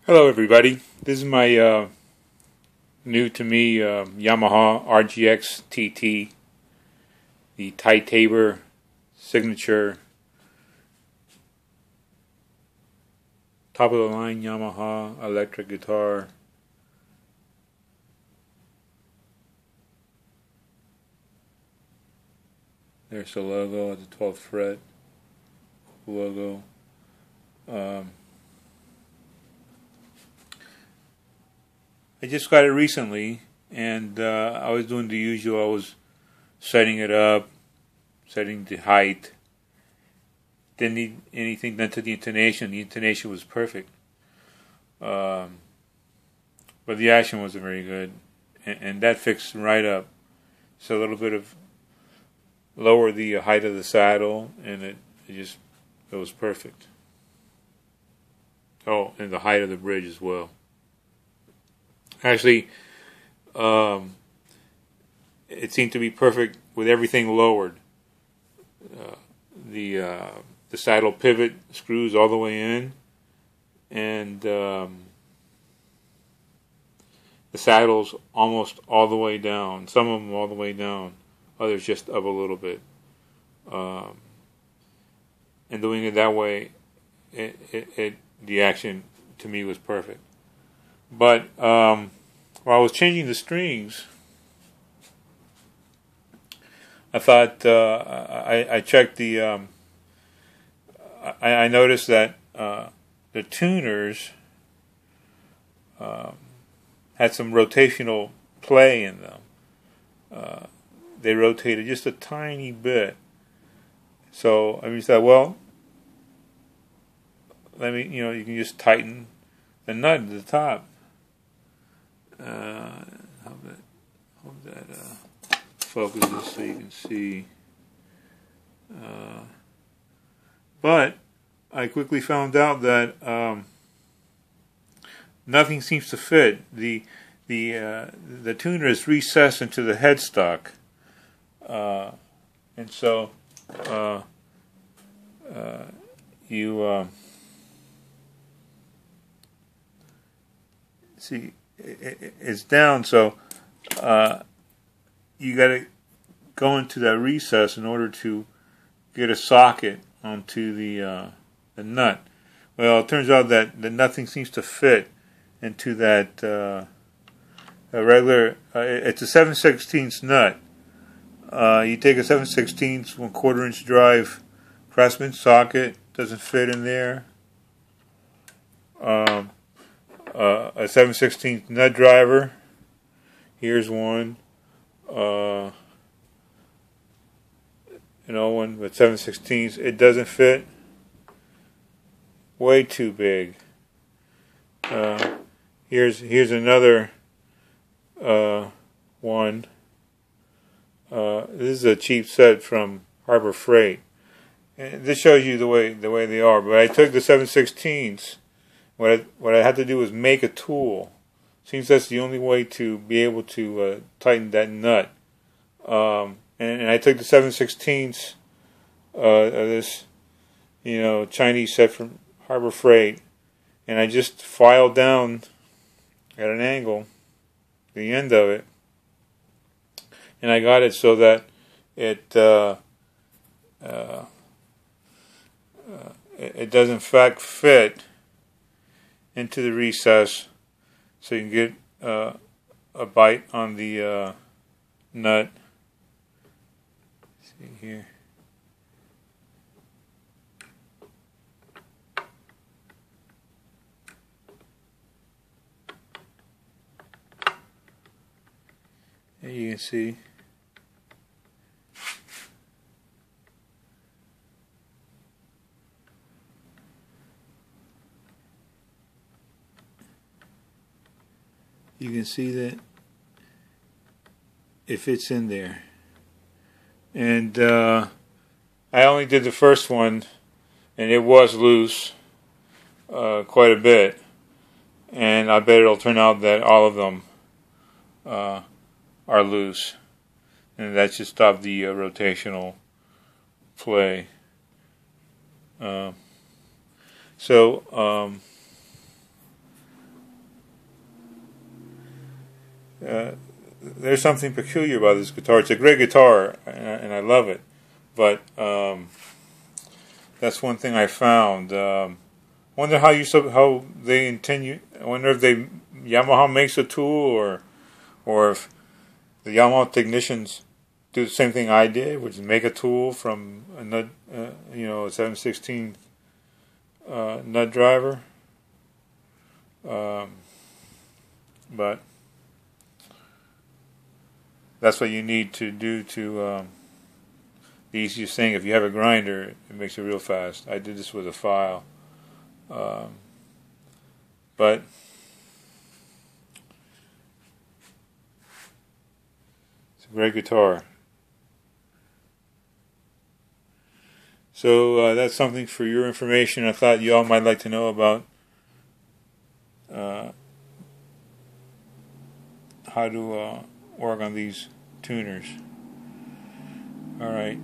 Hello everybody, this is my new to me Yamaha RGX-TT, the Tabor signature top of the line Yamaha electric guitar. There's the logo at the 12th fret, logo. I just got it recently, and I was doing the usual. I was setting it up, setting the height. Didn't need anything done to the intonation. The intonation was perfect, but the action wasn't very good, and that fixed right up. So a little bit of lower the height of the saddle, and it was perfect. Oh, and the height of the bridge as well. Actually, it seemed to be perfect with everything lowered. The saddle pivot screws all the way in, and the saddles almost all the way down. Some of them all the way down, others just up a little bit. And doing it that way, the action to me was perfect. But while I was changing the strings, I thought I checked the. I noticed that the tuners had some rotational play in them. They rotated just a tiny bit. So I thought, well, you can just tighten the nut at the top. Hope that focuses so you can see. But I quickly found out that nothing seems to fit. The tuner is recessed into the headstock, and so you see. It's down, so you got to go into that recess in order to get a socket onto the nut. Well, it turns out that nothing seems to fit into that regular. It's a 7/16 nut. You take a 7/16 1/4 inch drive Craftsman socket, doesn't fit in there. A 7/16 nut driver. Here's one. One with 7/16. It doesn't fit. Way too big. Here's another one. This is a cheap set from Harbor Freight. And this shows you the way they are. But I took the 7/16s. What I had to do was make a tool. Seems that's the only way to be able to tighten that nut. And I took the 7/16s of this, Chinese set from Harbor Freight, and I just filed down at an angle the end of it, and I got it so that it does in fact fit into the recess, so you can get a bite on the nut. See here. There you can see. You can see that it fits in there. And I only did the first one, and it was loose quite a bit. And I bet it'll turn out that all of them are loose. And that should stop the rotational play. So there's something peculiar about this guitar. It's a great guitar, and I love it. But that's one thing I found. Wonder how they intend you. I wonder if Yamaha makes a tool, or if the Yamaha technicians do the same thing I did, which is make a tool from a nut, a 7/16 nut driver. But that's what you need to do to the easiest thing. If you have a grinder, it makes it real fast. I did this with a file. But it's a great guitar. So that's something for your information. I thought you all might like to know about how to work on these tuners. All right.